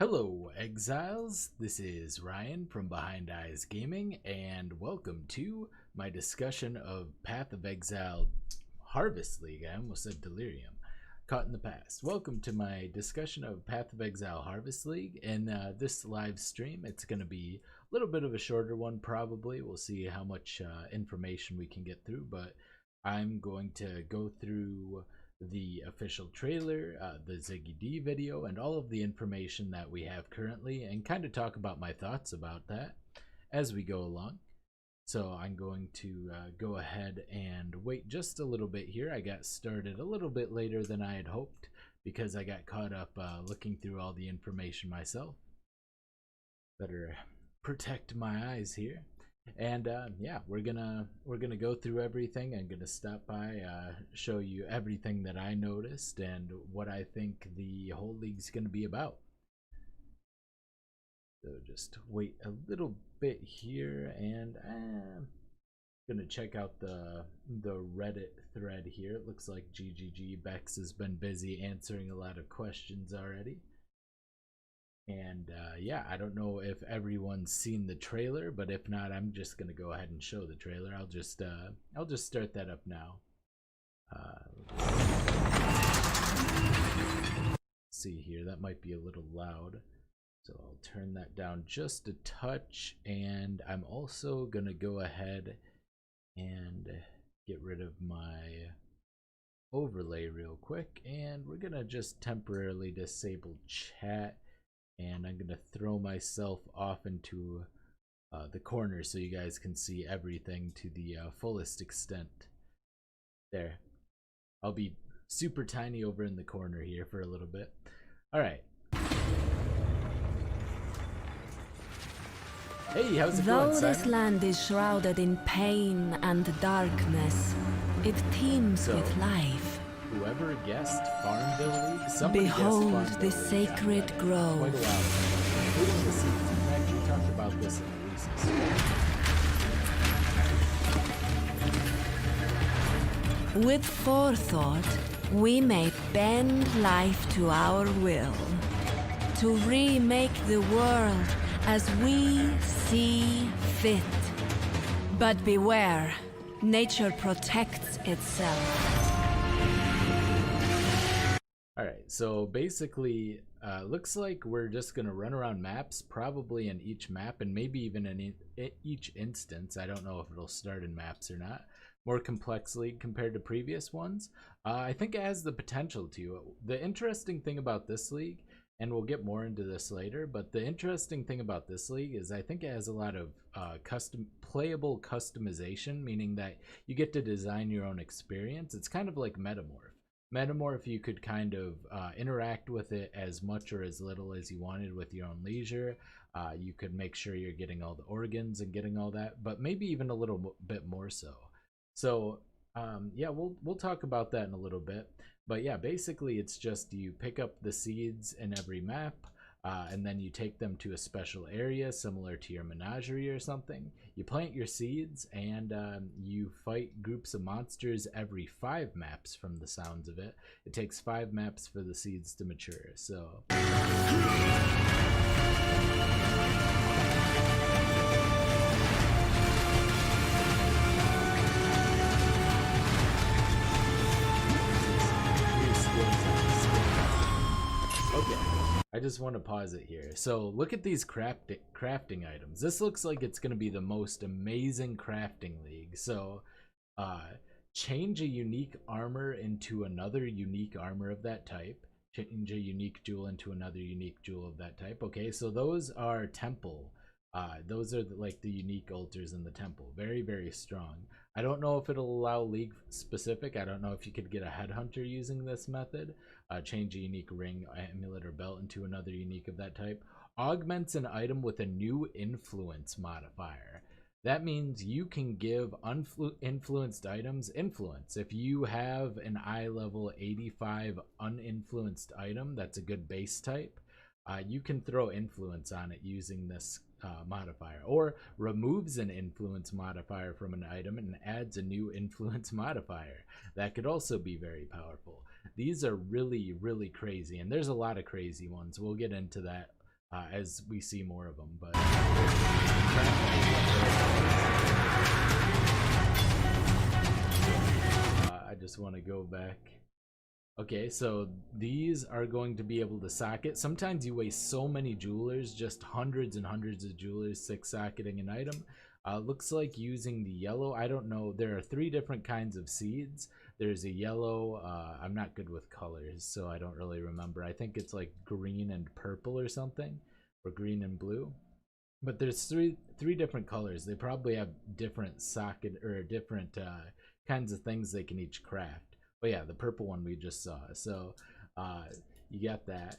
Hello, Exiles. This is Ryan from Behind Eyes Gaming, and welcome to my discussion of Path of Exile Harvest League. I almost said Delirium. Caught in the past. Welcome to my discussion of Path of Exile Harvest League. And this live stream, it's going to be a little bit of a shorter one, probably. We'll see how much information we can get through, but I'm going to go through the official trailer, the Ziggy D video, and all of the information that we have currently, and kind of talk about my thoughts about that as we go along. So I'm going to go ahead and wait just a little bit here. I got started a little bit later than I had hoped because I got caught up looking through all the information myself. Better protect my eyes here. And yeah, we're gonna go through everything. I'm gonna stop by, show you everything that I noticed and what I think the whole league's gonna be about. So just wait a little bit here, and I'm gonna check out the Reddit thread here. It looks like GGG Bex has been busy answering a lot of questions already. And yeah, I don't know if everyone's seen the trailer, but if not, I'm just gonna go ahead and show the trailer. I'll just start that up now. See here, that might be a little loud, so I'll turn that down just a touch. And I'm also gonna go ahead and get rid of my overlay real quick, and we're gonna just temporarily disable chat. And I'm gonna throw myself off into the corner so you guys can see everything to the fullest extent. There, I'll be super tiny over in the corner here for a little bit. All right. Hey, how's it going, Though this land is shrouded in pain and darkness, it teems with life. Whoever guessed Farmville League, somebody Behold guessed the Farmville sacred League grove. quite a while ago, including the seeds. In fact, we talked about this in the recent With forethought, we may bend life to our will, to remake the world as we see fit. But beware, nature protects itself. Alright, so basically, looks like we're just going to run around maps, probably in each map, and maybe even in each instance. I don't know if it'll start in maps or not. More complex league compared to previous ones. I think it has the potential to. The interesting thing about this league, and we'll get more into this later, but the interesting thing about this league is I think it has a lot of playable customization, meaning that you get to design your own experience. It's kind of like Metamorph. Metamorph, you could kind of interact with it as much or as little as you wanted with your own leisure. You could make sure you're getting all the organs and getting all that, but maybe even a little bit more so. So yeah, we'll talk about that in a little bit. But yeah, basically it's just you pick up the seeds in every map, and then you take them to a special area similar to your menagerie or something. You plant your seeds, and you fight groups of monsters every 5 maps from the sounds of it. It takes 5 maps for the seeds to mature, so... Okay, I just want to pause it here. So look at these crafting items. This looks like it's going to be the most amazing crafting league. So change a unique armor into another unique armor of that type. Change a unique jewel into another unique jewel of that type. Okay, so those are temple. Those are like the unique altars in the temple. Very, very strong. I don't know if it'll allow league specific. I don't know if you could get a headhunter using this method. Change a unique ring, amulet, or belt into another unique of that type. Augments an item with a new influence modifier. That means you can give influenced items influence. If you have an eye level 85 uninfluenced item, that's a good base type, you can throw influence on it using this modifier, or removes an influence modifier from an item and adds a new influence modifier. That could also be very powerful. These are really, really crazy, and there's a lot of crazy ones. We'll get into that as we see more of them. But I just want to go back. Okay, so these are going to be able to socket. Sometimes you waste so many jewelers, just hundreds and hundreds of jewelers, 6-socketing an item. Looks like using the yellow, I don't know, there are 3 different kinds of seeds. There's a yellow, I'm not good with colors, so I don't really remember. I think it's like green and purple or something, or green and blue. But there's three different colors. They probably have different socket, or different kinds of things they can each craft. But yeah, the purple one we just saw. So you got that.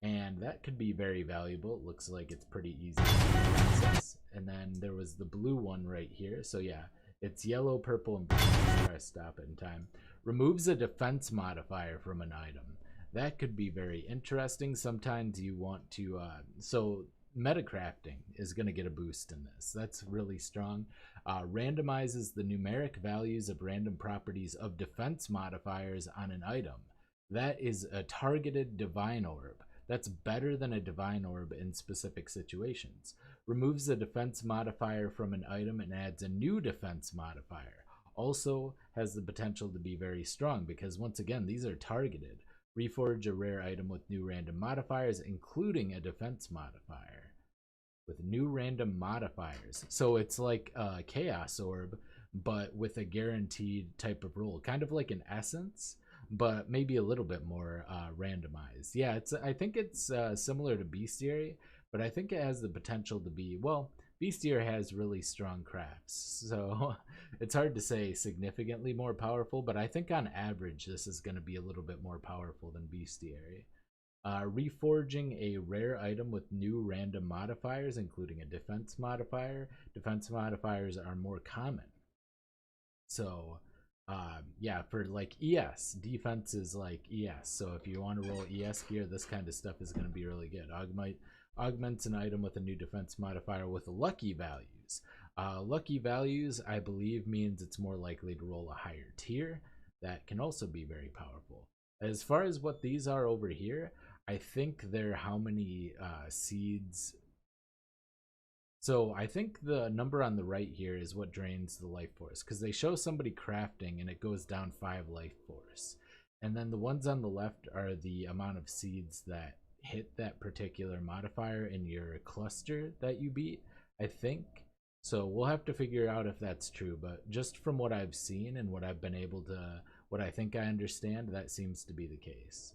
And that could be very valuable. It looks like it's pretty easy to access. And then there was the blue one right here. So yeah, it's yellow, purple, and blue. Try to stop it in time. Removes a defense modifier from an item. That could be very interesting. Sometimes you want to... so metacrafting is going to get a boost in this. That's really strong. Randomizes the numeric values of random properties of defense modifiers on an item. That is a targeted divine orb. That's better than a divine orb in specific situations. Removes the defense modifier from an item and adds a new defense modifier. Also has the potential to be very strong because, once again, these are targeted. Reforge a rare item with new random modifiers, including a defense modifier. With new random modifiers. So it's like a chaos orb, but with a guaranteed type of roll. Kind of like an essence, but maybe a little bit more randomized. Yeah, I think it's similar to Bestiary, but I think it has the potential to be, well, Bestiary has really strong crafts, so it's hard to say significantly more powerful, but I think on average this is going to be a little bit more powerful than Bestiary. Reforging a rare item with new random modifiers, including a defense modifier. Defense modifiers are more common. So yeah, for like ES, defense is like ES. So if you want to roll ES gear, this kind of stuff is going to be really good. Augments an item with a new defense modifier with lucky values. Lucky values, I believe, means it's more likely to roll a higher tier. That can also be very powerful. As far as what these are over here, I think they're how many seeds. So I think the number on the right here is what drains the life force, because they show somebody crafting and it goes down 5 life force. And then the ones on the left are the amount of seeds that hit that particular modifier in your cluster that you beat, I think. So we'll have to figure out if that's true, but just from what I've seen and what I've been able to, what I think I understand, that seems to be the case.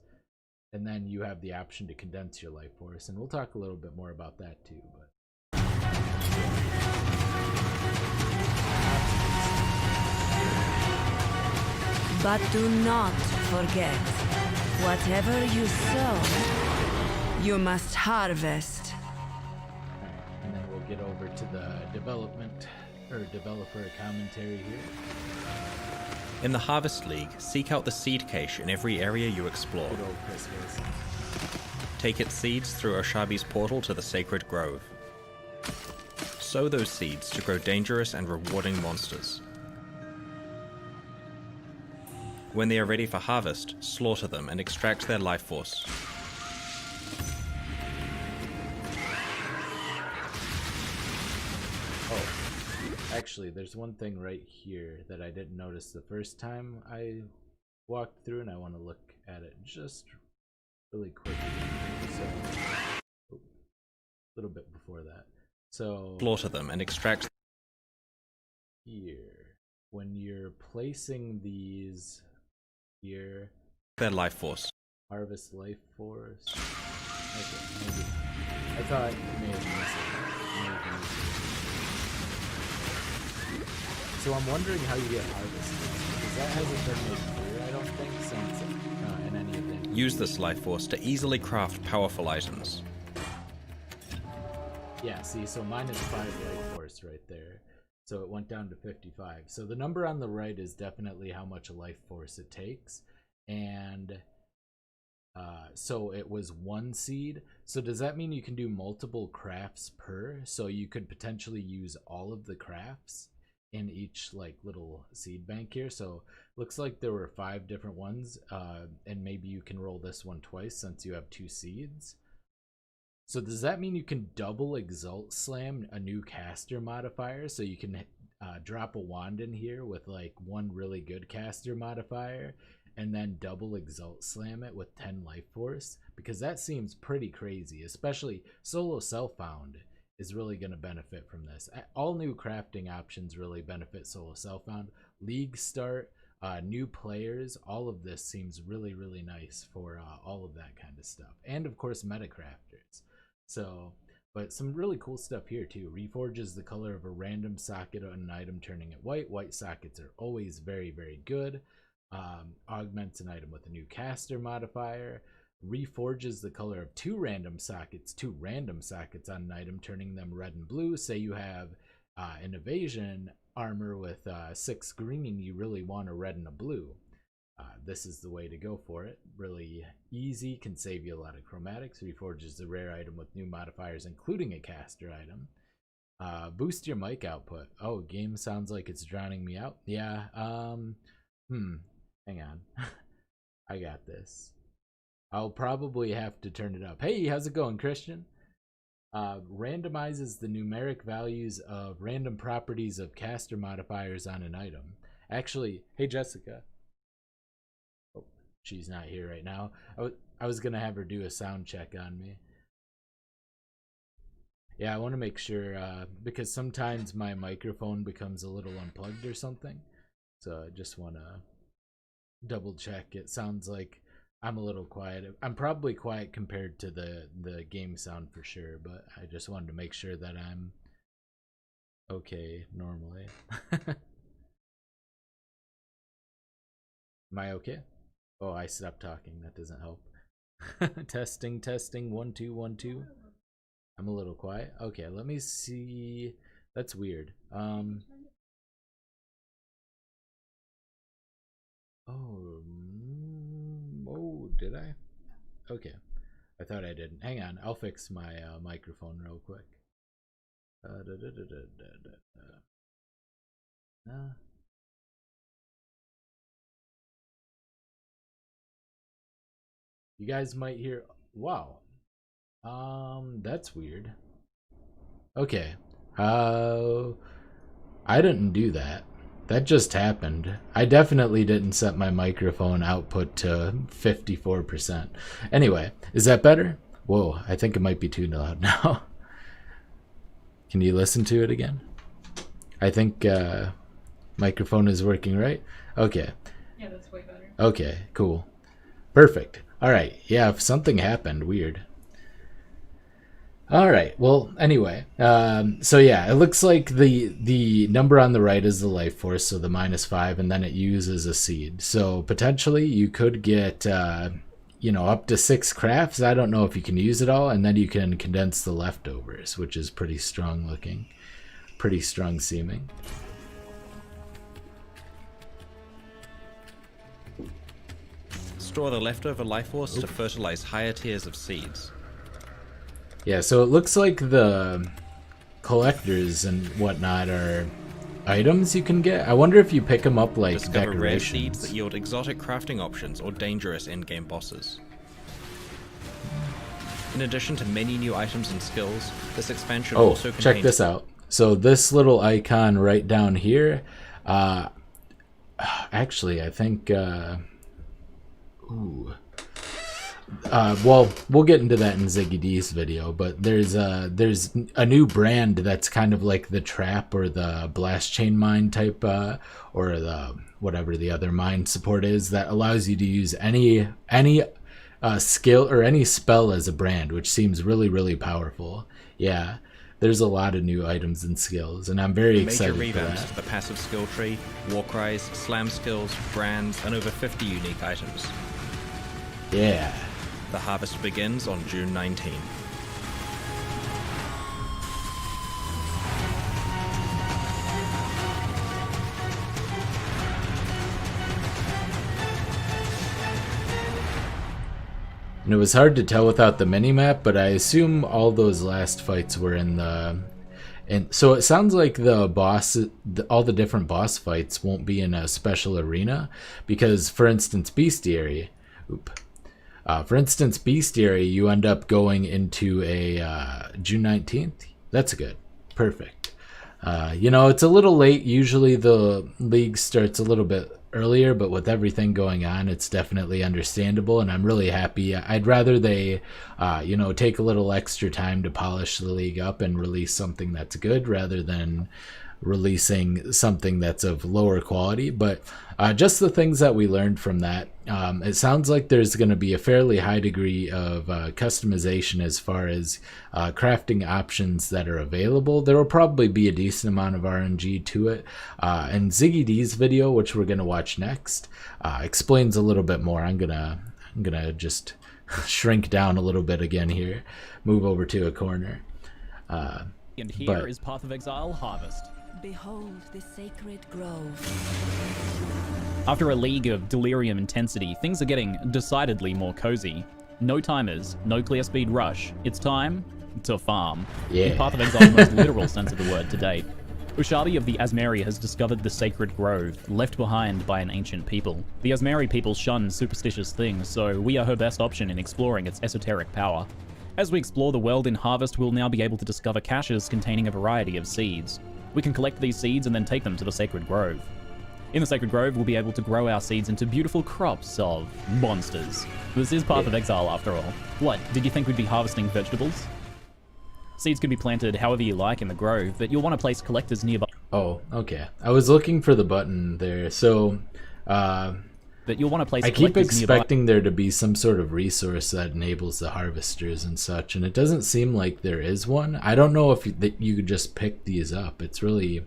And then you have the option to condense your life force, and we'll talk a little bit more about that too. But do not forget, whatever you sow, you must harvest. Alright, and then we'll get over to the development or developer commentary here. In the Harvest League, seek out the seed cache in every area you explore. Good old Chris Wilson. Take its seeds through Oshabi's portal to the Sacred Grove. Sow those seeds to grow dangerous and rewarding monsters. When they are ready for harvest, slaughter them and extract their life force. Oh, actually, there's one thing right here that I didn't notice the first time I walked through, and I want to look at it just really quickly. So, a little bit before that. So, Slaughter them and extract here, when you're placing these here, their life force. harvest life force. Okay, maybe. I thought it may have missed it. So I'm wondering how you get harvested, because that hasn't been made clear, I don't think, since in any event. Use this life force to easily craft powerful items. Yeah, see, so minus 5 life force right there. So it went down to 55. So the number on the right is definitely how much life force it takes. And so it was 1 seed. So does that mean you can do multiple crafts per? So you could potentially use all of the crafts in each like little seed bank here. So looks like there were 5 different ones. And maybe you can roll this one twice since you have 2 seeds. So does that mean you can double Exalt Slam a new caster modifier? So you can drop a wand in here with like one really good caster modifier and then double Exalt Slam it with 10 life force? Because that seems pretty crazy, especially solo self-found is really going to benefit from this. All new crafting options really benefit solo self-found. League start, new players, all of this seems really, really nice for all of that kind of stuff. And of course, meta crafters. So, but some really cool stuff here too. Reforges the color of a random socket on an item, turning it white. White sockets are always very, very good. Augments an item with a new caster modifier. Reforges the color of two random sockets on an item, turning them red and blue. Say you have an evasion armor with 6 green, you really want a red and a blue. This is the way to go for it. Really easy, can save you a lot of chromatics. Reforges the rare item with new modifiers, including a caster item. Boost your mic output. Oh, game sounds like it's drowning me out. Yeah, hang on. I got this. I'll probably have to turn it up. Hey, how's it going, Christian? Randomizes the numeric values of random properties of caster modifiers on an item. Actually, hey, Jessica. Oh, she's not here right now. I was going to have her do a sound check on me. Yeah, I want to make sure, because sometimes my microphone becomes a little unplugged or something. So I just want to double check. It sounds like I'm a little quiet. I'm probably quiet compared to the game sound for sure, but I just wanted to make sure that I'm okay normally. Am I okay? Oh, I stopped talking. That doesn't help. Testing, 1 2 1 2. I'm a little quiet. Okay, let me see. That's weird. Oh, did I? Okay. I thought I didn't. Hang on. I'll fix my microphone real quick. You guys might hear. Wow. That's weird. Okay. I didn't do that. That just happened. I definitely didn't set my microphone output to 54%. Anyway, is that better? Whoa, I think it might be too loud now. Can you listen to it again? I think microphone is working right. Okay. Yeah, that's way better. Okay, cool. Perfect. All right. Yeah, if something happened, weird. All right. Well, anyway, so yeah, it looks like the number on the right is the life force, so the -5, and then it uses a seed. So potentially you could get, up to 6 crafts. I don't know if you can use it all, and then you can condense the leftovers, which is pretty strong looking, pretty strong seeming. Store the leftover life force to fertilize higher tiers of seeds. Yeah, so it looks like the collectors and whatnot are items you can get. I wonder if you pick them up like Discover rare decorations. seeds that yield exotic crafting options or dangerous in-game bosses. In addition to many new items and skills, this expansion also contains... check this out. So this little icon right down here, actually, I think... well, we'll get into that in Ziggy D's video, but there's a new brand that's kind of like the trap or the blast chain mine type, or the whatever the other mine support is, that allows you to use any skill or any spell as a brand, which seems really, really powerful. Yeah, there's a lot of new items and skills, and I'm very excited Major for revamps that. to the passive skill tree, war cries, slam skills, brands, and over 50 unique items. Yeah. The harvest begins on June 19. And it was hard to tell without the minimap, but I assume all those last fights were in the... And so it sounds like the boss, all the different boss fights won't be in a special arena, because, for instance, Bestiary... For instance, Bestiary, you end up going into a June 19th. That's good. Perfect. It's a little late. Usually the league starts a little bit earlier, but with everything going on, it's definitely understandable, and I'm really happy. I'd rather they, take a little extra time to polish the league up and release something that's good rather than releasing something that's of lower quality. But just the things that we learned from that, it sounds like there's going to be a fairly high degree of customization as far as crafting options that are available. There will probably be a decent amount of RNG to it, and Ziggy D's video, which we're going to watch next, explains a little bit more. I'm gonna just shrink down a little bit again here, move over to a corner. And here is Path of Exile Harvest. Behold the sacred grove. After a league of delirium intensity, things are getting decidedly more cozy. No timers, no clear speed rush. It's time to farm. Yeah. In Path of Exile, the most literal sense of the word to date. Ushabi of the Azmeri has discovered the sacred grove, left behind by an ancient people. The Azmeri people shun superstitious things, so we are her best option in exploring its esoteric power. As we explore the world in Harvest, we'll now be able to discover caches containing a variety of seeds. We can collect these seeds and then take them to the Sacred Grove. In the Sacred Grove, we'll be able to grow our seeds into beautiful crops of monsters. This is Path of Exile after all. What, did you think we'd be harvesting vegetables? Seeds can be planted however you like in the grove, but you'll want to place collectors nearby. Oh, okay. I was looking for the button there. So, That you'll want to place I keep collectors expecting there to be some sort of resource that enables the harvesters and such, and it doesn't seem like there is one. I don't know if you could just pick these up. It's really...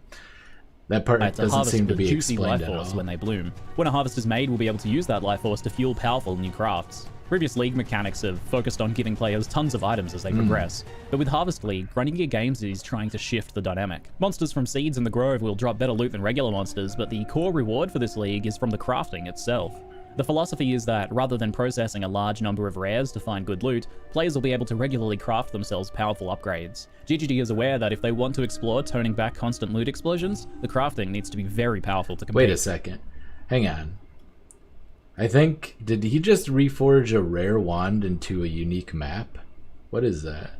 That part doesn't seem to be juicy explained life at force all. when they bloom. When a harvest is made, we'll be able to use that life force to fuel powerful new crafts. Previous League mechanics have focused on giving players tons of items as they progress, but with Harvest League, Grinding Gear Games is trying to shift the dynamic. Monsters from seeds in the Grove will drop better loot than regular monsters, but the core reward for this league is from the crafting itself. The philosophy is that, rather than processing a large number of rares to find good loot, players will be able to regularly craft themselves powerful upgrades. GGD is aware that if they want to explore toning back constant loot explosions, the crafting needs to be very powerful to compete. Wait a second. Hang on. I think... Did he just reforge a rare wand into a unique map? What is that?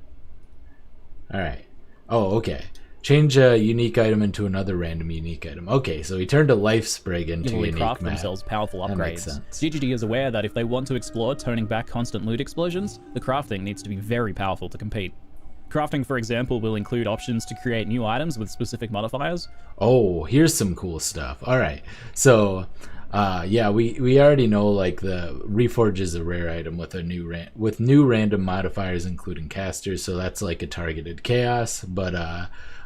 Alright. Oh, okay. Change a unique item into another random unique item. Okay, so he turned a life sprig into a unique craft map. themselves powerful upgrades. That makes sense. GGD is aware that if they want to explore toning back constant loot explosions, the crafting needs to be very powerful to compete. Crafting, for example, will include options to create new items with specific modifiers. Oh, here's some cool stuff. Alright, so... yeah, we already know like the Reforge is a rare item with a new random modifiers including casters, so that's like a targeted chaos. But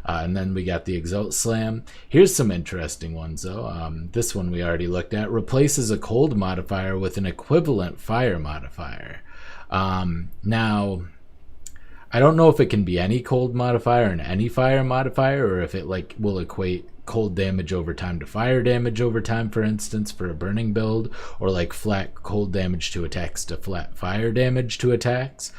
and then we got the Exalt Slam. Here's some interesting ones though. This one we already looked at. Replaces a cold modifier with an equivalent fire modifier. Now, I don't know if it can be any cold modifier and any fire modifier, or if it like will equate cold damage over time to fire damage over time, for instance, for a burning build, or like flat cold damage to attacks to flat fire damage to attacks.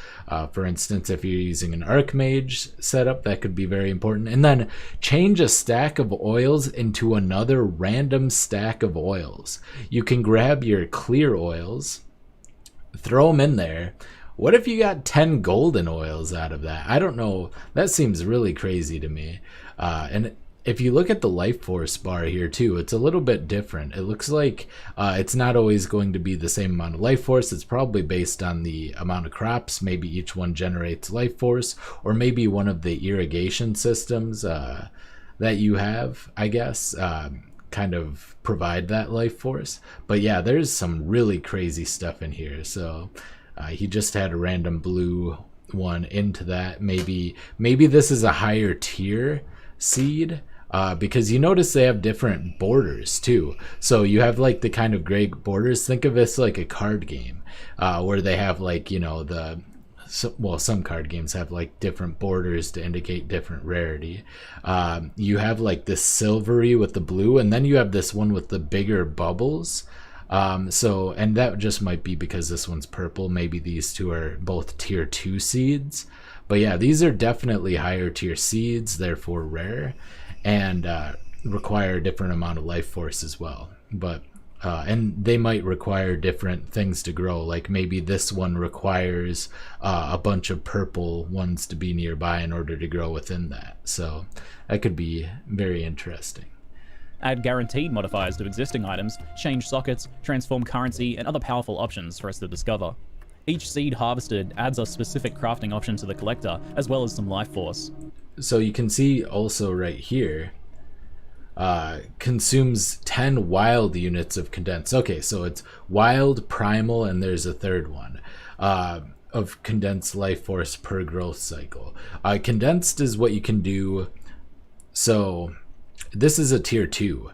For instance, if you're using an Archmage setup, that could be very important. And then change a stack of oils into another random stack of oils. You can grab your clear oils, throw them in there. What if you got 10 golden oils out of that? I don't know. That seems really crazy to me. And if you look at the life force bar here too, it's a little bit different. It looks like it's not always going to be the same amount of life force. It's probably based on the amount of crops. Maybe each one generates life force, or maybe one of the irrigation systems that you have, I guess, kind of provide that life force. But yeah, there's some really crazy stuff in here. So he just had a random blue one into that. Maybe this is a higher tier seed, because you notice they have different borders too. So you have like the kind of gray borders. Think of this like a card game, where they have like, you know, some card games have like different borders to indicate different rarity. You have like this silvery with the blue, and then you have this one with the bigger bubbles. And that just might be because this one's purple. Maybe these two are both tier 2 seeds. But yeah, these are definitely higher tier seeds, therefore rare, and require a different amount of life force as well. But and they might require different things to grow. Like maybe this one requires a bunch of purple ones to be nearby in order to grow within that. So that could be very interesting. Add guaranteed modifiers to existing items, change sockets, transform currency, and other powerful options for us to discover. Each seed harvested adds a specific crafting option to the collector, as well as some life force. So you can see also right here, consumes 10 wild units of condensed. Okay, so it's wild, primal, and there's a third one of condensed life force per growth cycle. Condensed is what you can do. So this is a tier 2.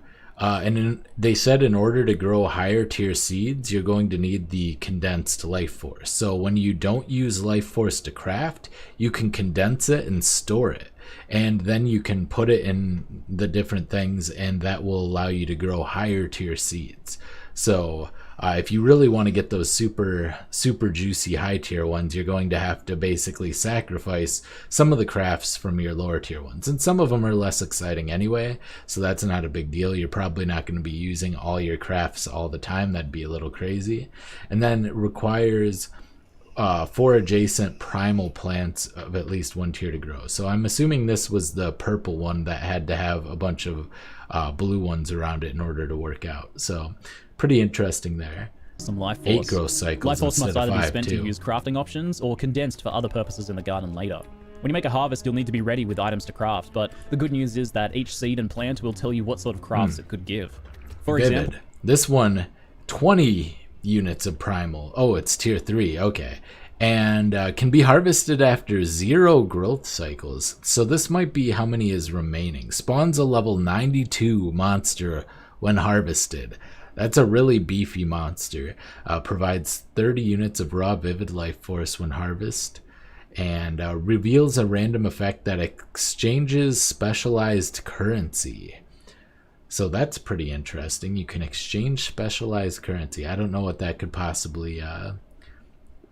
They said in order to grow higher tier seeds, you're going to need the condensed life force. So when you don't use life force to craft, you can condense it and store it. And then you can put it in the different things, and that will allow you to grow higher tier seeds. So if you really want to get those super juicy high tier ones, you're going to have to basically sacrifice some of the crafts from your lower tier ones. And some of them are less exciting anyway, so that's not a big deal. You're probably not going to be using all your crafts all the time. That'd be a little crazy. And then it requires 4 adjacent primal plants of at least 1 tier to grow. So I'm assuming this was the purple one that had to have a bunch of blue ones around it in order to work out. So pretty interesting there. Some life force. 8 growth cycles Life force must instead of either be 5 spent too. to use crafting options or condensed for other purposes in the garden later. When you make a harvest, you'll need to be ready with items to craft, but the good news is that each seed and plant will tell you what sort of crafts it could give. For Vivid. example, This one, 20 units of primal. Oh, it's tier 3. Okay. And can be harvested after 0 growth cycles. So this might be how many is remaining. Spawns a level 92 monster when harvested. That's a really beefy monster. Provides 30 units of raw vivid life force when harvested. And reveals a random effect that exchanges specialized currency. So that's pretty interesting. You can exchange specialized currency. I don't know what that could possibly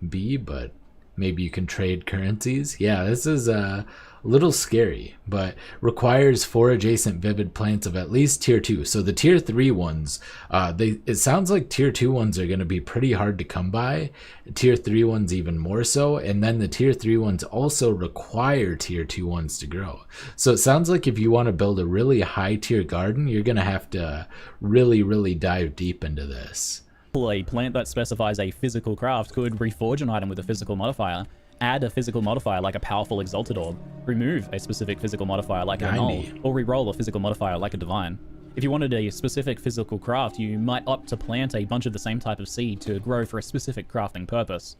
be, but maybe you can trade currencies. Yeah, this is a little scary, but requires 4 adjacent vivid plants of at least tier 2. So the tier 3 ones, it sounds like tier 2 ones are going to be pretty hard to come by. Tier 3 ones even more so, and then the tier 3 ones also require tier 2 ones to grow. So it sounds like if you want to build a really high tier garden, you're going to have to really dive deep into this. a plant that specifies a physical craft could reforge an item with a physical modifier, add a physical modifier like a powerful exalted orb, remove a specific physical modifier like a null, or reroll a physical modifier like a divine. If you wanted a specific physical craft, you might opt to plant a bunch of the same type of seed to grow for a specific crafting purpose.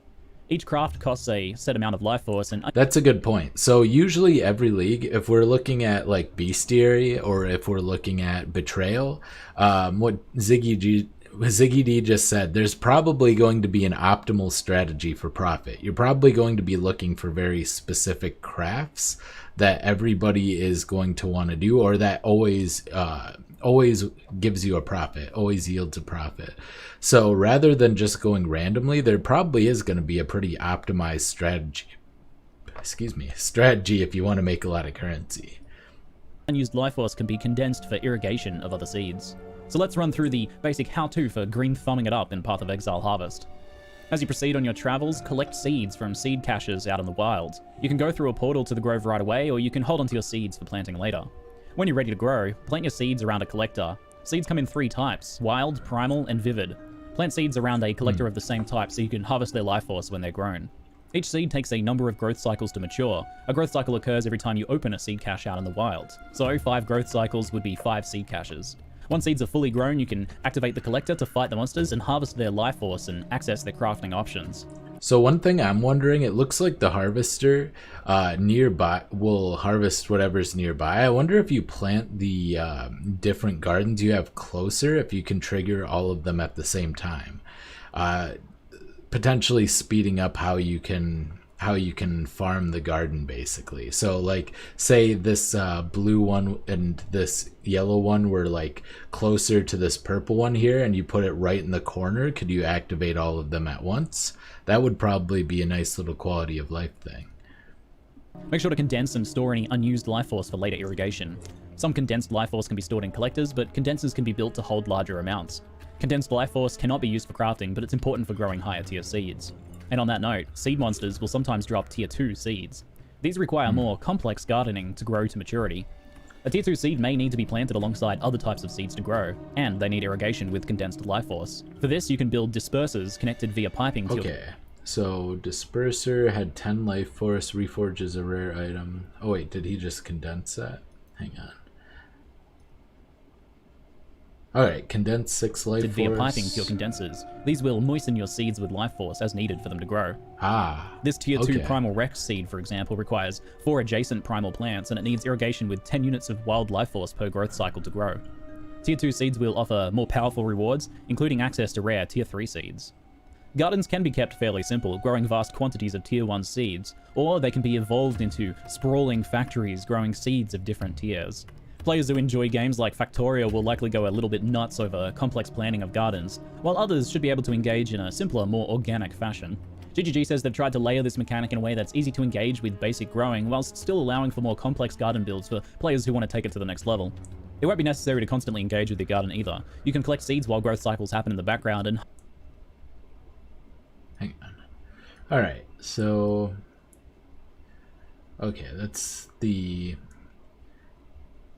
Each craft costs a set amount of life force, and that's a good point. So usually every league, if we're looking at like Bestiary or if we're looking at Betrayal, what Ziggy D just said, there's probably going to be an optimal strategy for profit. You're probably going to be looking for very specific crafts that everybody is going to want to do, or that always gives you a profit, always yields a profit. So rather than just going randomly, there probably is going to be a pretty optimized strategy if you want to make a lot of currency. unused life force can be condensed for irrigation of other seeds. So let's run through the basic how-to for green thumbing it up in Path of Exile Harvest. As you proceed on your travels, collect seeds from seed caches out in the wild. You can go through a portal to the grove right away, or you can hold onto your seeds for planting later. When you're ready to grow, plant your seeds around a collector. Seeds come in 3 types: wild, primal, and vivid. Plant seeds around a collector of the same type so you can harvest their life force when they're grown. Each seed takes a number of growth cycles to mature. A growth cycle occurs every time you open a seed cache out in the wild. So 5 growth cycles would be 5 seed caches. Once seeds are fully grown, you can activate the collector to fight the monsters and harvest their life force and access their crafting options. So one thing I'm wondering, it looks like the harvester nearby will harvest whatever's nearby. I wonder if you plant the different gardens you have closer, if you can trigger all of them at the same time. Potentially speeding up how you can farm the garden, basically. So like, say this blue one and this yellow one were like closer to this purple one here, and you put it right in the corner, could you activate all of them at once? That would probably be a nice little quality of life thing. Make sure to condense and store any unused life force for later irrigation. Some condensed life force can be stored in collectors, but condensers can be built to hold larger amounts. Condensed Life Force cannot be used for crafting, but it's important for growing higher tier seeds. And on that note, seed monsters will sometimes drop tier 2 seeds. These require more complex gardening to grow to maturity. A tier 2 seed may need to be planted alongside other types of seeds to grow, and they need irrigation with Condensed Life Force. For this, you can build dispersers connected via piping to Okay, so Disperser had 10 Life Force, Reforge is a rare item. Oh wait, did he just condense that? Hang on. Alright, condense 6 Life Force. via piping to your condensers. These will moisten your seeds with life force as needed for them to grow. This tier 2 Primal Rex seed, for example, requires 4 adjacent primal plants, and it needs irrigation with 10 units of wild life force per growth cycle to grow. Tier 2 seeds will offer more powerful rewards, including access to rare tier 3 seeds. Gardens can be kept fairly simple, growing vast quantities of tier 1 seeds, or they can be evolved into sprawling factories growing seeds of different tiers. Players who enjoy games like Factorio will likely go a little bit nuts over complex planning of gardens, while others should be able to engage in a simpler, more organic fashion. GGG says they've tried to layer this mechanic in a way that's easy to engage with basic growing, whilst still allowing for more complex garden builds for players who want to take it to the next level. It won't be necessary to constantly engage with your garden either. You can collect seeds while growth cycles happen in the background and... Hang on. Alright, so... Okay, that's the...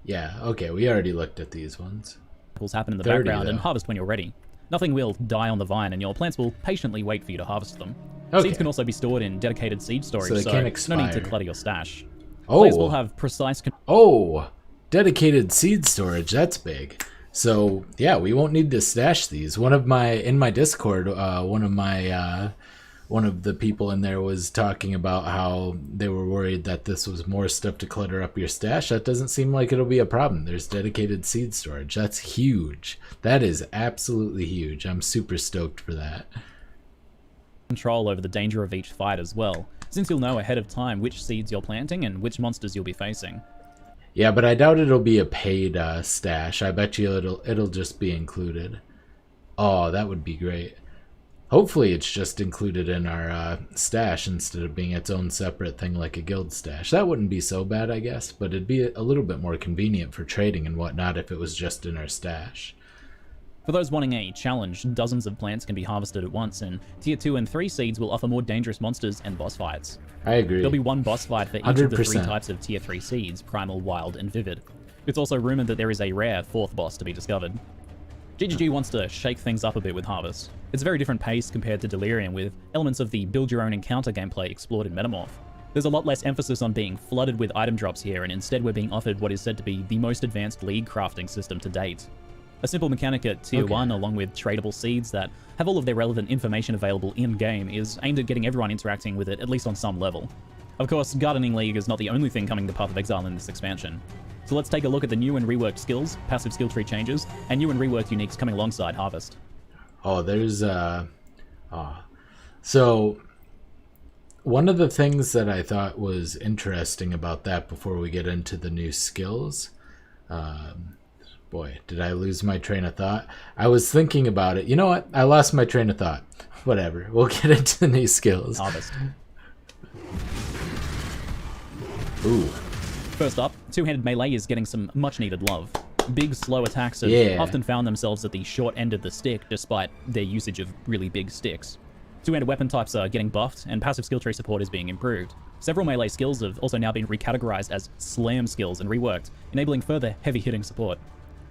Yeah, okay, we already looked at these ones. happen in the background and harvest when you're ready. Nothing will die on the vine, and your plants will patiently wait for you to harvest them. Seeds can also be stored in dedicated seed storage, so no need to clutter your stash. Players will have precise... dedicated seed storage, that's big. So, yeah, we won't need to stash these. In my Discord, one of the people in there was talking about how they were worried that this was more stuff to clutter up your stash. That doesn't seem like it'll be a problem. There's dedicated seed storage. That's huge. That is absolutely huge. I'm super stoked for that. Control over the danger of each fight as well, since you'll know ahead of time which seeds you're planting and which monsters you'll be facing. Yeah, but I doubt it'll be a paid stash. I bet you it'll just be included. Oh, that would be great. Hopefully it's just included in our stash instead of being its own separate thing like a guild stash. That wouldn't be so bad, I guess, but it'd be a little bit more convenient for trading and whatnot if it was just in our stash. For those wanting a challenge, dozens of plants can be harvested at once, and tier 2 and 3 seeds will offer more dangerous monsters and boss fights. I agree. There'll be one boss fight for each 100%. of the 3 types of tier 3 seeds, Primal, Wild, and Vivid. It's also rumored that there is a rare 4th boss to be discovered. GGG wants to shake things up a bit with Harvest. It's a very different pace compared to Delirium, with elements of the build-your-own-encounter gameplay explored in Metamorph. There's a lot less emphasis on being flooded with item drops here, and instead we're being offered what is said to be the most advanced league crafting system to date. A simple mechanic at tier 1, along with tradable seeds that have all of their relevant information available in-game, is aimed at getting everyone interacting with it at least on some level. Of course, Gardening League is not the only thing coming to Path of Exile in this expansion. So let's take a look at the new and reworked skills, passive skill tree changes, and new and reworked uniques coming alongside Harvest. Oh, there's So one of the things that I thought was interesting about that before we get into the new skills, boy, did I lose my train of thought? I was thinking about it. You know what? I lost my train of thought. Whatever. We'll get into the new skills. Harvest. Ooh. First up, two-handed melee is getting some much-needed love. Big, slow attacks have often found themselves at the short end of the stick, despite their usage of really big sticks. Two-handed weapon types are getting buffed, and passive skill tree support is being improved. Several melee skills have also now been recategorized as slam skills and reworked, enabling further heavy-hitting support.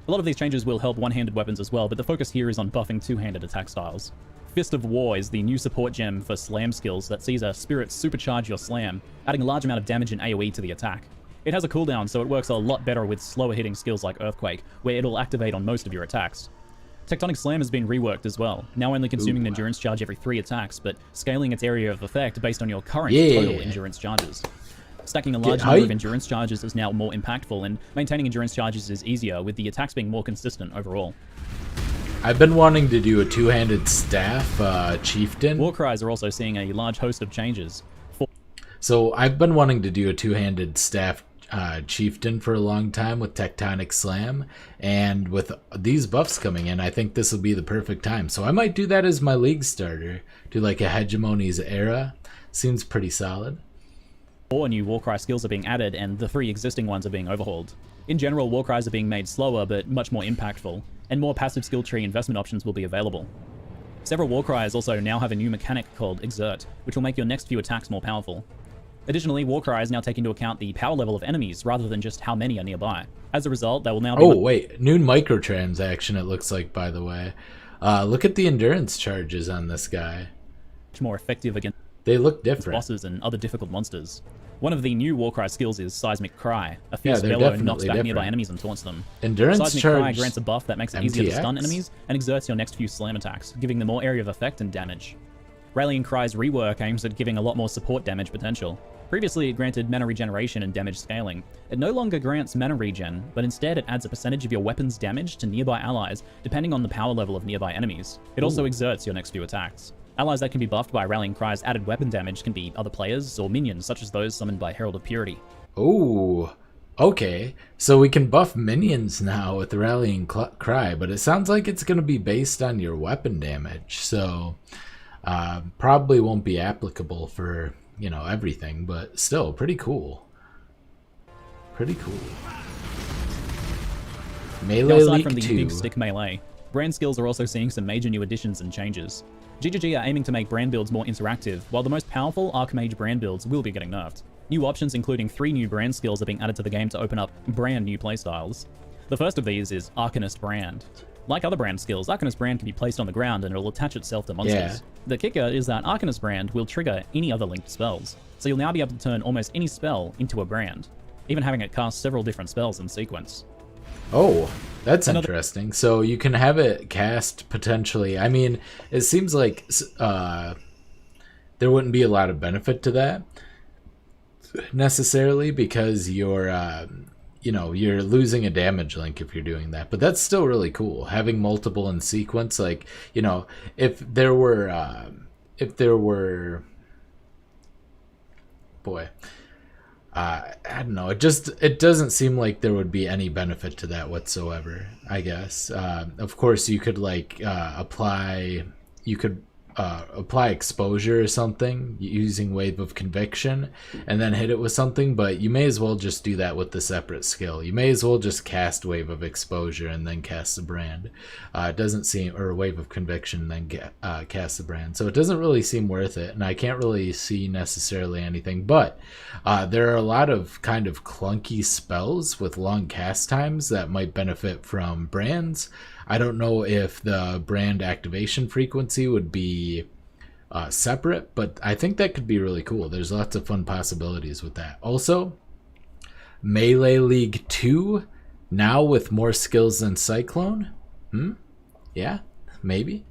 A lot of these changes will help one-handed weapons as well, but the focus here is on buffing two-handed attack styles. Fist of War is the new support gem for slam skills that sees a spirit supercharge your slam, adding a large amount of damage and AoE to the attack. It has a cooldown, so it works a lot better with slower hitting skills like Earthquake, where it'll activate on most of your attacks. Tectonic Slam has been reworked as well, now only consuming an endurance charge every 3 attacks, but scaling its area of effect based on your current total endurance charges. Stacking a large number of endurance charges is now more impactful, and maintaining endurance charges is easier, with the attacks being more consistent overall. I've been wanting to do a two-handed staff chieftain. Warcries are also seeing a large host of changes. So I've been wanting to do a two-handed staff chieftain for a long time with Tectonic Slam, and with these buffs coming in, I think this will be the perfect time. So I might do that as my league starter. Do like a Hegemony's Era. Seems pretty solid. 4 new Warcry skills are being added, and the 3 existing ones are being overhauled. In general, Warcries are being made slower, but much more impactful. and more passive skill tree investment options will be available. Several Warcries also now have a new mechanic called Exert, which will make your next few attacks more powerful. Additionally, Warcries now take into account the power level of enemies rather than just how many are nearby. As a result, they will now be... Oh, wait. New microtransaction, it looks like, by the way. Look at the endurance charges on this guy. much more effective against They look different. bosses and other difficult monsters. One of the new Warcry skills is Seismic Cry. A fierce they're bellow definitely knocks back different. nearby enemies and taunts them. Endurance Seismic charge Cry grants a buff that makes it easier to stun MTX? enemies and exerts your next few slam attacks, giving them more area of effect and damage. Rallying Cry's rework aims at giving a lot more support damage potential. Previously, it granted mana regeneration and damage scaling. It no longer grants mana regen, but instead it adds a percentage of your weapon's damage to nearby allies, depending on the power level of nearby enemies. It also exerts your next few attacks. Allies that can be buffed by Rallying Cry's added weapon damage can be other players or minions, such as those summoned by Herald of Purity. Ooh, okay. So we can buff minions now with the Rallying Cry, but it sounds like it's going to be based on your weapon damage. So probably won't be applicable for, you know, everything, but still pretty cool. Pretty cool. Melee Now, aside League from the 2. big stick melee, brand skills are also seeing some major new additions and changes. GGG are aiming to make brand builds more interactive, while the most powerful Archmage brand builds will be getting nerfed. New options including 3 new brand skills are being added to the game to open up brand new playstyles. The first of these is Arcanist Brand. Like other brand skills, Arcanist Brand can be placed on the ground and it'll attach itself to monsters. Yeah. The kicker is that Arcanist Brand will trigger any other linked spells, so you'll now be able to turn almost any spell into a brand, even having it cast several different spells in sequence. Oh, that's interesting. So you can have it cast potentially. I mean, it seems like there wouldn't be a lot of benefit to that necessarily because you're, you know, you're losing a damage link if you're doing that. But that's still really cool. Having multiple in sequence, like, you know, if there were, boy. I don't know. It doesn't seem like there would be any benefit to that whatsoever, I guess. Of course, you could like apply exposure or something using Wave of Conviction and then hit it with something, but you may as well just do that with the separate skill. You may as well just cast Wave of Exposure and then cast the brand. It doesn't seem, or Wave of Conviction and then cast the brand. So it doesn't really seem worth it, and I can't really see necessarily anything, but there are a lot of kind of clunky spells with long cast times that might benefit from brands. I don't know if the brand activation frequency would be separate, but I think that could be really cool. There's lots of fun possibilities with that. Also, Melee League 2, now with more skills than Cyclone? Yeah, maybe.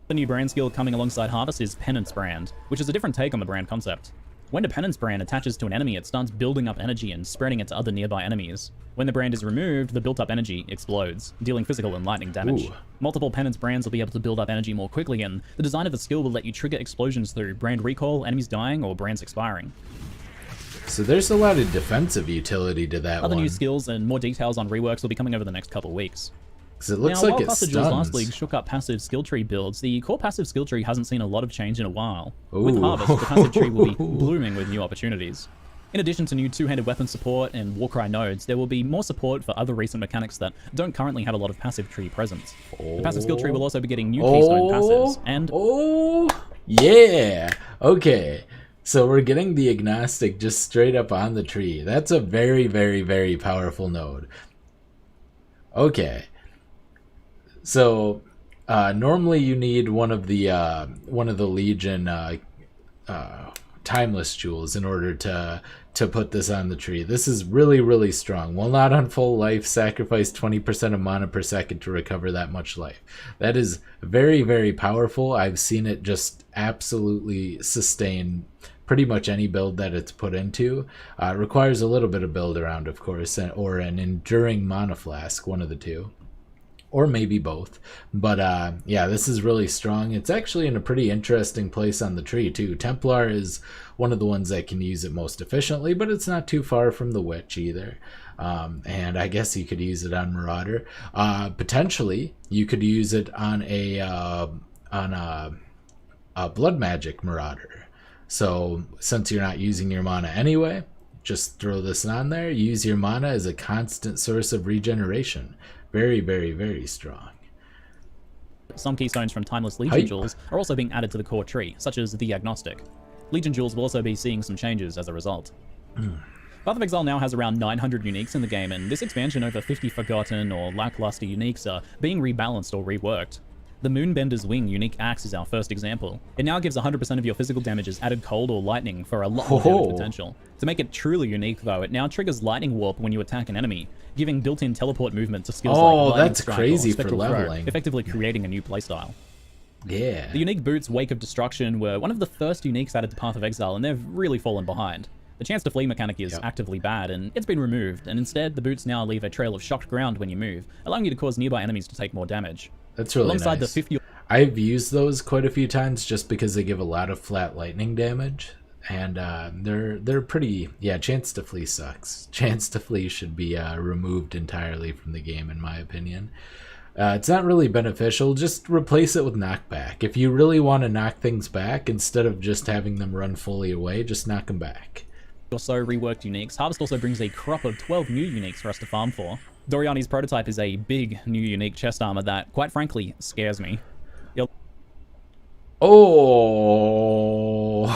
The new brand skill coming alongside Harvest is Penance Brand, which is a different take on the brand concept. When the Penance Brand attaches to an enemy, it starts building up energy and spreading it to other nearby enemies. When the brand is removed, the built-up energy explodes, dealing physical and lightning damage. Ooh. Multiple Penance Brands will be able to build up energy more quickly, and the design of the skill will let you trigger explosions through brand recall, enemies dying, or brands expiring. So there's a lot of defensive utility to that Other one. new skills and more details on reworks will be coming over the next couple of weeks. Because it looks now, like while it Cluster stuns. Duels last league shook up passive skill tree builds, the core passive skill tree hasn't seen a lot of change in a while. With Ooh. Harvest, the passive tree will be blooming with new opportunities. In addition to new two-handed weapon support and Warcry nodes, there will be more support for other recent mechanics that don't currently have a lot of passive tree presence. The passive skill tree will also be getting new keystone passives, and... Oh, yeah! Okay, so we're getting the Agnostic just straight up on the tree. That's a very, very, very powerful node. Okay. So, normally you need one of the Legion Timeless Jewels in order to put this on the tree. This is really, really strong. While not on full life, sacrifice 20% of mana per second to recover that much life. That is very, very powerful. I've seen it just absolutely sustain pretty much any build that it's put into. It requires a little bit of build around, of course, or an enduring mana flask, one of the two. Or maybe both. But yeah, this is really strong. It's actually in a pretty interesting place on the tree too. Templar is one of the ones that can use it most efficiently, but it's not too far from the Witch either. And I guess you could use it on Marauder. Potentially, you could use it on a Blood Magic Marauder. So since you're not using your mana anyway, just throw this on there. Use your mana as a constant source of regeneration. Very, very, very strong. Some keystones from Timeless Legion jewels are also being added to the core tree, such as the Agnostic. Legion jewels will also be seeing some changes as a result. Path of Exile now has around 900 uniques in the game, and this expansion over 50 forgotten or lackluster uniques are being rebalanced or reworked. The Moonbender's Wing unique axe is our first example. It now gives 100% of your physical damages added cold or lightning for a lot more damage potential. To make it truly unique though, it now triggers Lightning Warp when you attack an enemy, giving built-in teleport movement to skills like Lightning that's Strike crazy or Spectral for Throw, leveling. effectively creating a new playstyle. Yeah. The unique boots, Wake of Destruction, were one of the first uniques added to Path of Exile, and they've really fallen behind. The chance to flee mechanic is actively bad, and it's been removed, and instead the boots now leave a trail of shocked ground when you move, allowing you to cause nearby enemies to take more damage. That's really Alongside nice. the 50... I've used those quite a few times just because they give a lot of flat lightning damage, and they're pretty. Yeah, chance to flee sucks. Chance to flee should be removed entirely from the game, in my opinion. It's not really beneficial. Just replace it with knockback. If you really want to knock things back, instead of just having them run fully away, just knock them back. or so reworked uniques, Harvest also brings a crop of 12 new uniques for us to farm for. Doriani's prototype is a big new unique chest armor that, quite frankly, scares me. Oh,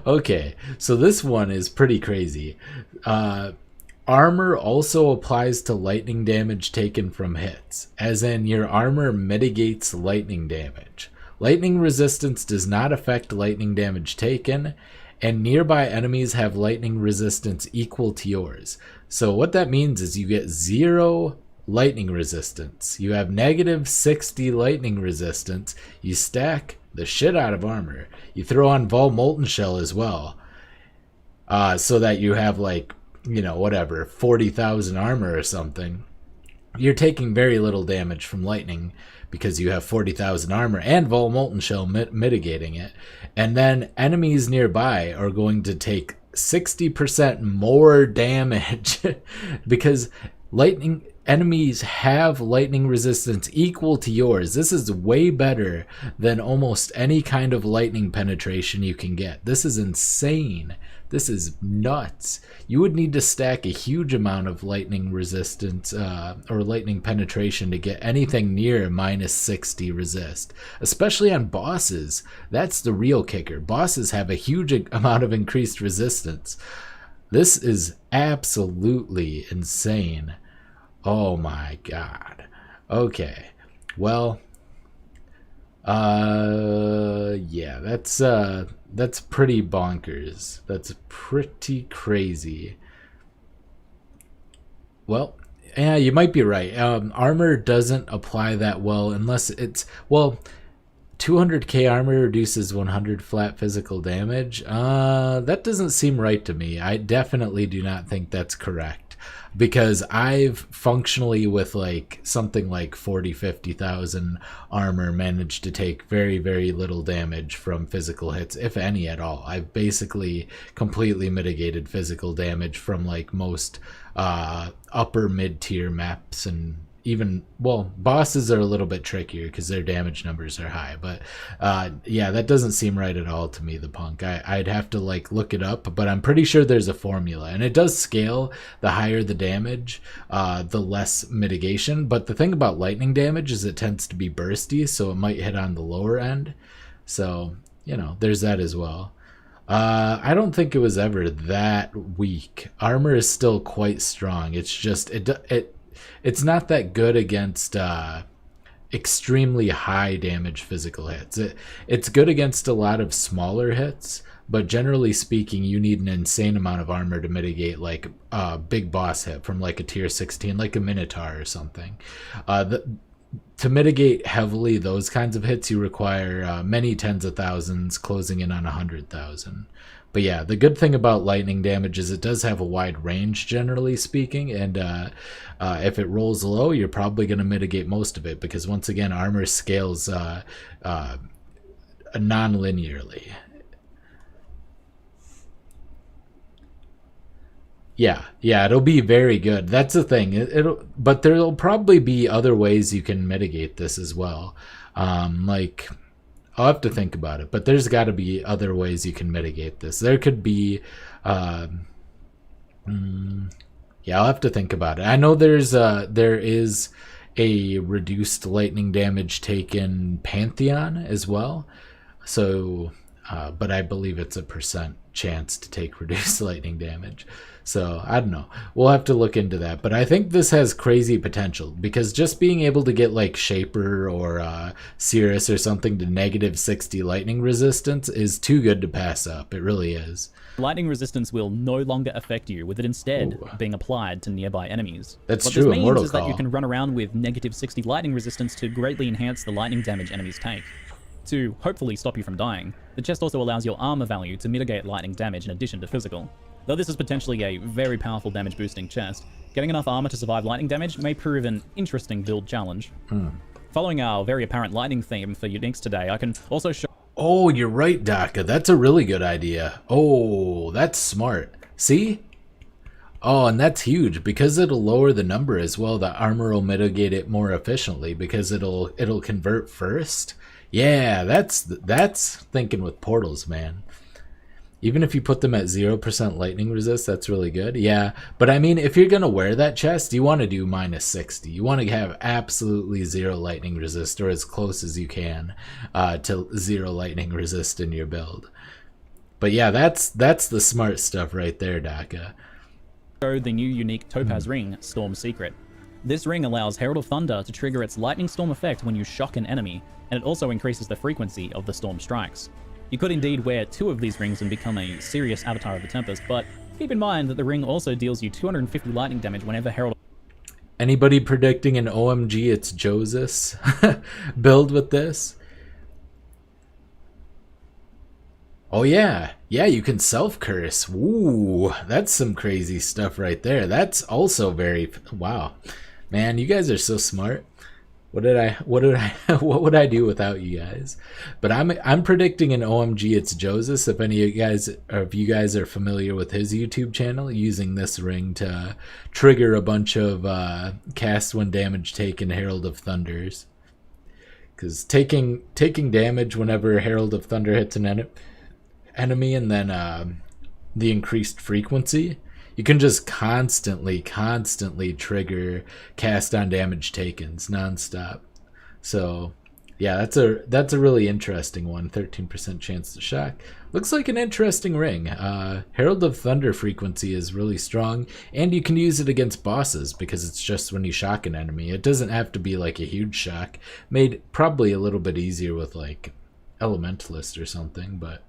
okay. So this one is pretty crazy. Armor also applies to lightning damage taken from hits, as in your armor mitigates lightning damage. Lightning resistance does not affect lightning damage taken, and nearby enemies have lightning resistance equal to yours. So what that means is you get 0 lightning resistance. You have negative 60 lightning resistance. You stack the shit out of armor. You throw on Vol Molten Shell as well, so that you have like, you know, whatever, 40,000 armor or something. You're taking very little damage from lightning because you have 40,000 armor and Vol Molten Shell mitigating it. And then enemies nearby are going to take 60% more damage because lightning enemies have lightning resistance equal to yours. This is way better than almost any kind of lightning penetration you can get. This is insane. This is nuts. You would need to stack a huge amount of lightning resistance or lightning penetration to get anything near minus 60 resist, especially on bosses. That's the real kicker. Bosses have a huge amount of increased resistance. This is absolutely insane. Oh my god. Okay. Well, yeah, that's pretty bonkers. That's pretty crazy. Well, yeah, you might be right. Armor doesn't apply that well unless it's, well, 200k armor reduces 100 flat physical damage. That doesn't seem right to me. I definitely do not think that's correct. Because I've functionally with like something like 50,000 armor managed to take very, very little damage from physical hits, if any at all. I've basically completely mitigated physical damage from like most upper mid-tier maps, and even, well, bosses are a little bit trickier because their damage numbers are high, but yeah, that doesn't seem right at all to me, the punk. I'd have to like look it up, but I'm pretty sure there's a formula, and it does scale. The higher the damage, the less mitigation, but the thing about lightning damage is it tends to be bursty, so it might hit on the lower end, so, you know, there's that as well. I don't think it was ever that weak. Armor is still quite strong. It's just, it's not that good against extremely high damage physical hits. It's good against a lot of smaller hits, but generally speaking, you need an insane amount of armor to mitigate like a big boss hit from like a tier 16, like a Minotaur or something. To mitigate heavily those kinds of hits, you require many tens of thousands, closing in on 100,000. But yeah, the good thing about lightning damage is it does have a wide range, generally speaking, and if it rolls low, you're probably going to mitigate most of it, because once again, armor scales non-linearly. Yeah, it'll be very good. That's the thing. But there'll probably be other ways you can mitigate this as well. Like, I'll have to think about it, but there's got to be other ways you can mitigate this. There could be, Yeah, I'll have to think about it. I know there is a reduced lightning damage taken Pantheon as well. So, but I believe it's a % chance to take reduced lightning damage. So I don't know. We'll have to look into that. But I think this has crazy potential because just being able to get like Shaper or Cirrus or something to -60 lightning resistance is too good to pass up. It really is. Lightning resistance will no longer affect you, with it instead being applied to nearby enemies. That's what true. What this means is Call. that you can run around with -60 lightning resistance to greatly enhance the lightning damage enemies take. To hopefully stop you from dying, the chest also allows your armor value to mitigate lightning damage in addition to physical. Though this is potentially a very powerful damage boosting chest, getting enough armor to survive lightning damage may prove an interesting build challenge. Following our very apparent lightning theme for uniques today, I can also show... Oh, you're right, Daka. That's a really good idea. Oh, that's smart. See? Oh, and that's huge because it'll lower the number as well. The armor will mitigate it more efficiently because it'll convert first. Yeah, that's thinking with portals, man. Even if you put them at 0% lightning resist, that's really good. Yeah, but I mean, if you're going to wear that chest, you want to do -60. You want to have absolutely 0 lightning resist, or as close as you can to 0 lightning resist in your build. But yeah, that's the smart stuff right there, Daka. The new unique Topaz ring, Storm Secret. This ring allows Herald of Thunder to trigger its lightning storm effect when you shock an enemy, and it also increases the frequency of the storm strikes. You could indeed wear 2 of these rings and become a serious Avatar of the Tempest, but keep in mind that the ring also deals you 250 lightning damage whenever Herald... Anybody predicting an OMG it's Joseph build with this? Oh yeah, you can self-curse. Ooh, that's some crazy stuff right there. That's also very... Wow. Man, you guys are so smart. What would I do without you guys? But I'm predicting an OMG it's Joseph. If any of you guys are familiar with his YouTube channel, using this ring to trigger a bunch of cast when damage taken Herald of Thunders. Because taking damage whenever Herald of Thunder hits an enemy, and then the increased frequency, you can just constantly trigger cast on damage takens nonstop. So yeah, that's a really interesting one. 13% chance to shock. Looks like an interesting ring. Herald of Thunder frequency is really strong, and you can use it against bosses because it's just when you shock an enemy. It doesn't have to be like a huge shock. Made probably a little bit easier with like Elementalist or something, but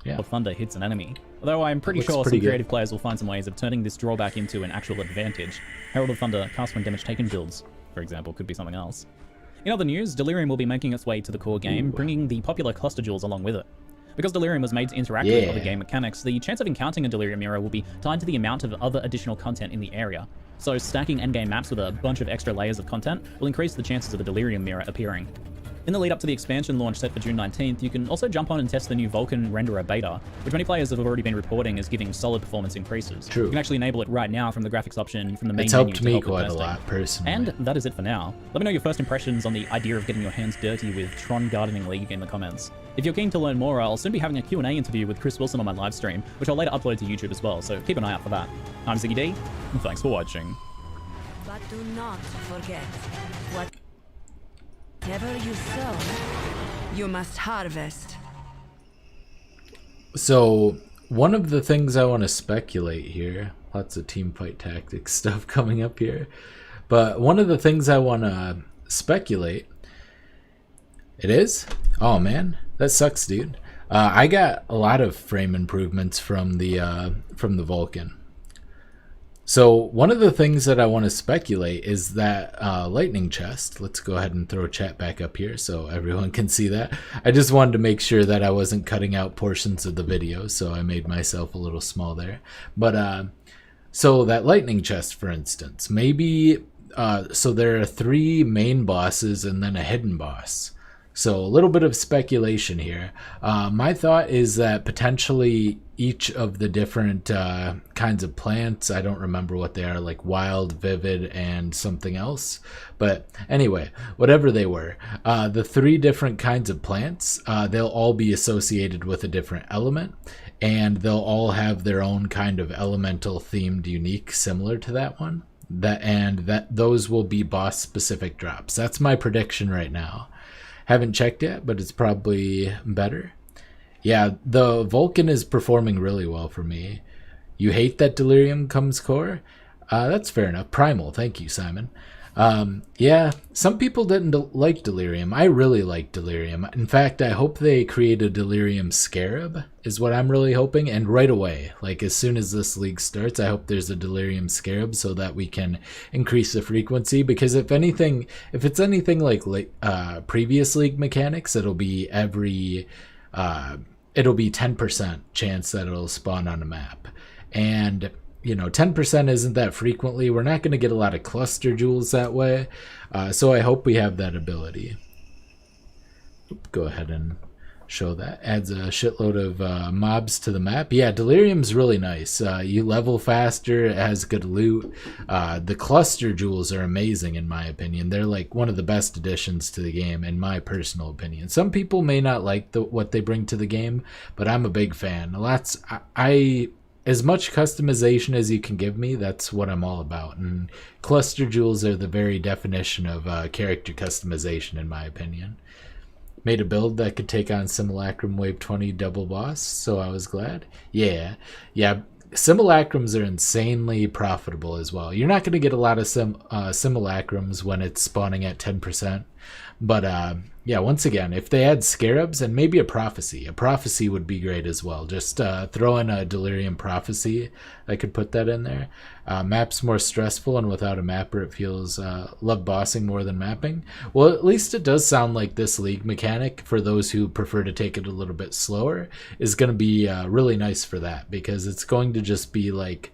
yeah. Thunder hits an enemy. Although I'm pretty sure some creative players will find some ways of turning this drawback into an actual advantage. Herald of Thunder cast when damage taken builds, for example, could be something else. In other news, Delirium will be making its way to the core game, bringing the popular cluster jewels along with it. Because Delirium was made to interact with other game mechanics, the chance of encountering a Delirium mirror will be tied to the amount of other additional content in the area. So stacking endgame maps with a bunch of extra layers of content will increase the chances of a Delirium mirror appearing. In the lead up to the expansion launch set for June 19th, you can also jump on and test the new Vulkan Renderer beta, which many players have already been reporting is giving solid performance increases. True. You can actually enable it right now from the graphics option from the main it's menu. Helped me quite a lot, personally. And that is it for now. Let me know your first impressions on the idea of getting your hands dirty with Tron Gardening League in the comments. If you're keen to learn more, I'll soon be having a Q&A interview with Chris Wilson on my live stream, which I'll later upload to YouTube as well, so keep an eye out for that. I'm Ziggy D, and thanks for watching. But do not forget, whatever you sow, you must harvest. So, one of the things I want to speculate here, lots of teamfight tactics stuff coming up here, but one of the things I want to speculate, it is? Oh man, that sucks, dude. I got a lot of frame improvements from the Vulkan. So one of the things that I want to speculate is that lightning chest. Let's go ahead and throw chat back up here so everyone can see that. I just wanted to make sure that I wasn't cutting out portions of the video, so I made myself a little small there. But so that lightning chest, for instance, maybe so there are 3 main bosses and then a hidden boss. So a little bit of speculation here. My thought is that potentially each of the different kinds of plants. I don't remember what they are, like wild, vivid, and something else. But anyway, whatever they were, the 3 different kinds of plants, they'll all be associated with a different element, and they'll all have their own kind of elemental themed unique similar to that one. Those will be boss specific drops. That's my prediction right now. Haven't checked yet, but it's probably better. Yeah, the Vulcan is performing really well for me. You hate that Delirium comes core? That's fair enough. Primal, thank you, Simon. Yeah, some people didn't like Delirium. I really like Delirium. In fact, I hope they create a Delirium Scarab, is what I'm really hoping. And right away, like as soon as this league starts, I hope there's a Delirium Scarab so that we can increase the frequency. Because if it's anything like previous league mechanics, it'll be 10% chance that it'll spawn on a map. And 10% isn't that frequently. We're not going to get a lot of cluster jewels that way. So I hope we have that ability. Go ahead and show that. Adds a shitload of mobs to the map. Yeah, Delirium's really nice. You level faster. It has good loot. The cluster jewels are amazing in my opinion. They're like one of the best additions to the game in my personal opinion. Some people may not like what they bring to the game, but I'm a big fan. As much customization as you can give me, that's what I'm all about. And cluster jewels are the very definition of character customization, in my opinion. Made a build that could take on Simulacrum Wave 20 double boss, so I was glad. Yeah. Simulacrums are insanely profitable as well. You're not going to get a lot of Simulacrums when it's spawning at 10%. But yeah, once again, if they add Scarabs and maybe a Prophecy would be great as well. Just throw in a Delirium Prophecy. I could put that in there. Map's more stressful, and without a mapper it feels love bossing more than mapping. Well, at least it does sound like this league mechanic, for those who prefer to take it a little bit slower, is going to be really nice for that, because it's going to just be like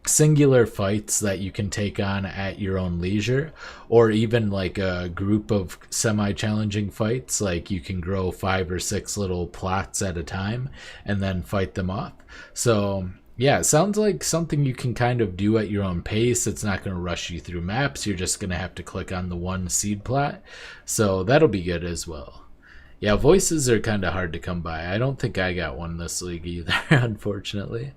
singular fights that you can take on at your own leisure, or even like a group of semi-challenging fights. Like you can grow 5 or 6 little plots at a time and then fight them off. So yeah, it sounds like something you can kind of do at your own pace. It's not going to rush you through maps. You're just going to have to click on the one seed plot, so that'll be good as well. Yeah, voices are kind of hard to come by. I don't think I got one this league either, unfortunately.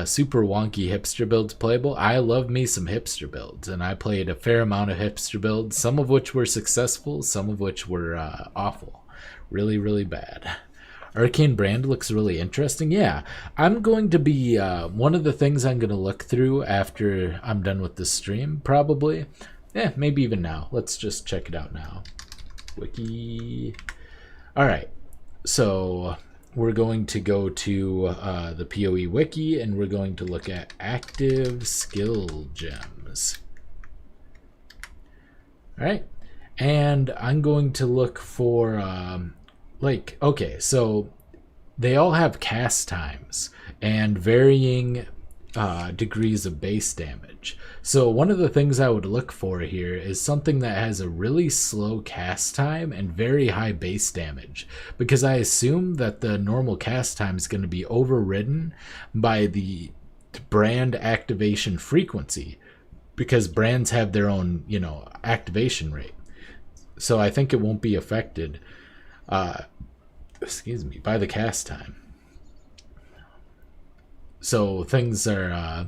Super wonky hipster builds playable. I love me some hipster builds, and I played a fair amount of hipster builds, some of which were successful, some of which were awful. Really, really bad. Arcanist Brand looks really interesting. Yeah, I'm going to be, one of the things I'm going to look through after I'm done with this stream, probably. Maybe even now. Let's just check it out now. Wiki... Alright, so we're going to go to the PoE wiki, and we're going to look at active skill gems. Alright, and I'm going to look for, okay, so they all have cast times and varying degrees of base damage. So one of the things I would look for here is something that has a really slow cast time and very high base damage, because I assume that the normal cast time is going to be overridden by the brand activation frequency, because brands have their own, activation rate. So I think it won't be affected, by the cast time. So things are,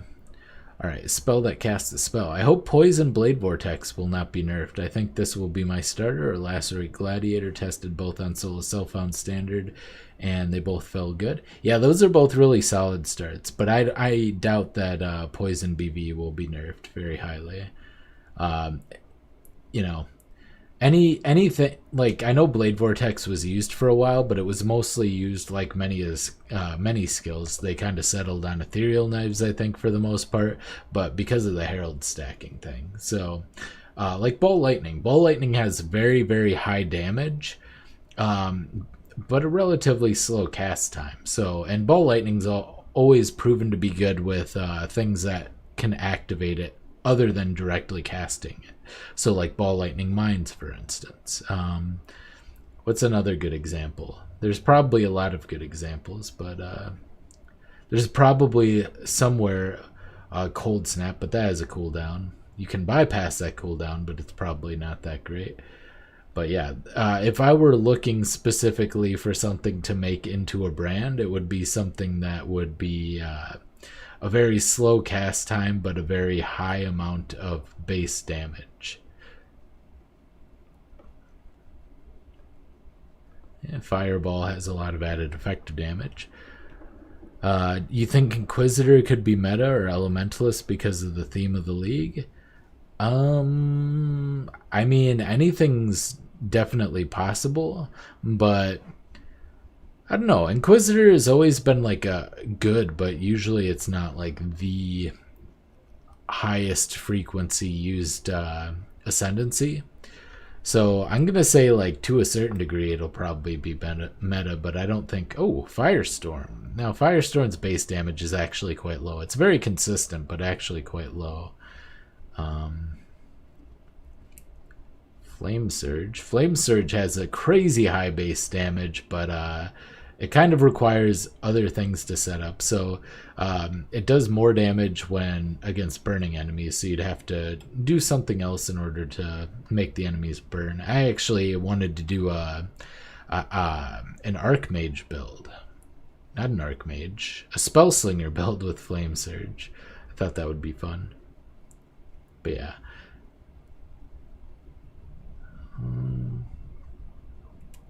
alright, spell that casts a spell. I hope Poison Blade Vortex will not be nerfed. I think this will be my starter, or Lacerate Gladiator, tested both on Solo Self-Found Standard, and they both felt good. Yeah, those are both really solid starts, but I doubt that Poison BV will be nerfed very highly. Anything, like, I know Blade Vortex was used for a while, but it was mostly used like many skills. They kind of settled on Ethereal Knives, I think, for the most part, but because of the Herald stacking thing. So like Ball Lightning has very, very high damage, but a relatively slow cast time. So, and Ball Lightning's always proven to be good with things that can activate it other than directly casting it. So like Ball Lightning Mines, for instance. What's another good example? There's probably a lot of good examples, but there's probably somewhere Cold Snap, but that has a cooldown. You can bypass that cooldown, but it's probably not that great. But yeah, if I were looking specifically for something to make into a brand, it would be something that would be a very slow cast time, but a very high amount of base damage. Yeah, Fireball has a lot of added effective damage. You think Inquisitor could be meta or Elementalist because of the theme of the league? I mean, anything's definitely possible, but I don't know. Inquisitor has always been like a good, but usually it's not like the highest frequency used ascendancy. So I'm gonna say, like, to a certain degree it'll probably be meta, but I don't think. Oh, Firestorm. Now Firestorm's base damage is actually quite low. It's very consistent, but actually quite low. Flame Surge. Flame Surge has a crazy high base damage, but it kind of requires other things to set up. So it does more damage when against burning enemies, so you'd have to do something else in order to make the enemies burn. I actually wanted to do an Archmage build. Not an Archmage. A Spellslinger build with Flame Surge. I thought that would be fun. But yeah.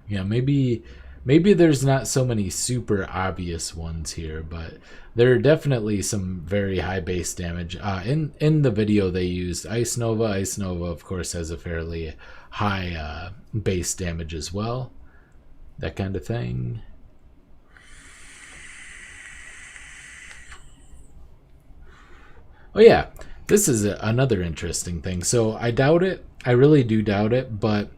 Yeah, maybe there's not so many super obvious ones here, but there are definitely some very high base damage. In the video they used Ice Nova. Ice Nova, of course, has a fairly high base damage as well. That kind of thing. Oh yeah, this is another interesting thing. So I doubt it. I really do doubt it, but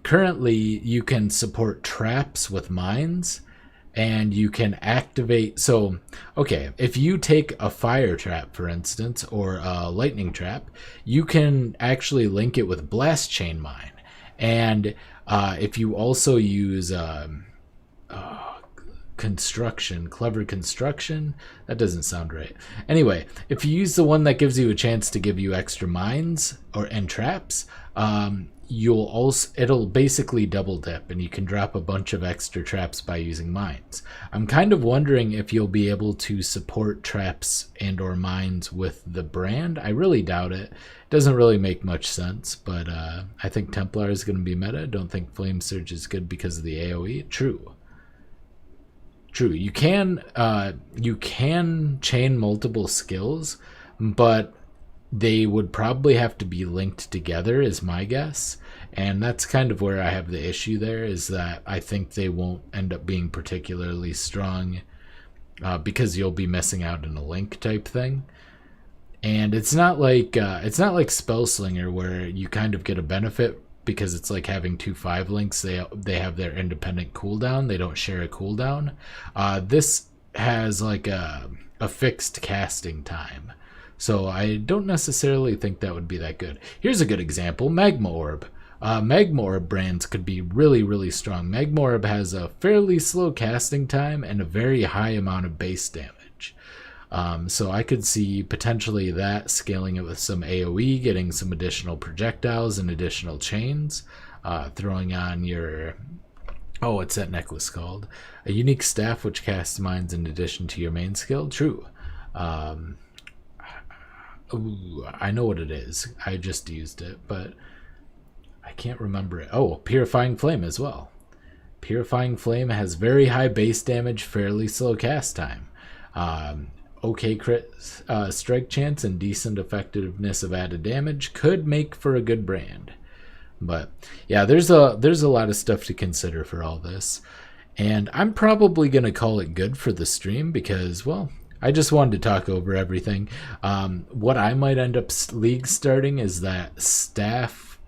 currently you can support traps with mines, and you can activate. So okay, if you take a fire trap, for instance, or a lightning trap, you can actually link it with blast chain mine. And if you also use clever construction, that doesn't sound right. Anyway, if you use the one that gives you a chance to give you extra mines and traps, it'll basically double dip, and you can drop a bunch of extra traps by using mines. I'm kind of wondering if you'll be able to support traps and or mines with the brand. I really doubt it. It doesn't really make much sense, but I think Templar is going to be meta. Don't think Flame Surge is good because of the AoE. True. You can chain multiple skills, but they would probably have to be linked together, is my guess. And that's kind of where I have the issue there, is that I think they won't end up being particularly strong because you'll be missing out in a link type thing. And it's not like Spellslinger, where you kind of get a benefit because it's like having 2 5 links. They have their independent cooldown. They don't share a cooldown. This has like a fixed casting time. So I don't necessarily think that would be that good. Here's a good example. Magma Orb. Magma Orb brands could be really, really strong. Magma Orb has a fairly slow casting time and a very high amount of base damage. So I could see potentially that scaling it with some AoE, getting some additional projectiles and additional chains, throwing on your... Oh, what's that necklace called? A unique staff which casts mines in addition to your main skill? True. Ooh, I know what it is. I just used it, but I can't remember it. Oh, Purifying Flame as well. Purifying Flame has very high base damage, fairly slow cast time. Okay crit strike chance and decent effectiveness of added damage. Could make for a good brand. But yeah, there's a lot of stuff to consider for all this. And I'm probably going to call it good for the stream because, well, I just wanted to talk over everything. What I might end up league starting is that staff.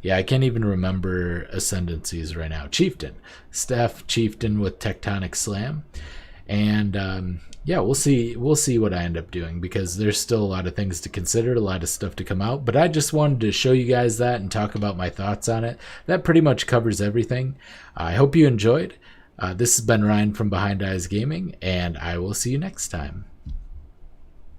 Yeah, I can't even remember ascendancies right now. Chieftain. Staff Chieftain with Tectonic Slam. And yeah, we'll see what I end up doing, because there's still a lot of things to consider, a lot of stuff to come out. But I just wanted to show you guys that and talk about my thoughts on it. That pretty much covers everything. I hope you enjoyed. This has been Ryan from Behind Eyes Gaming, and I will see you next time.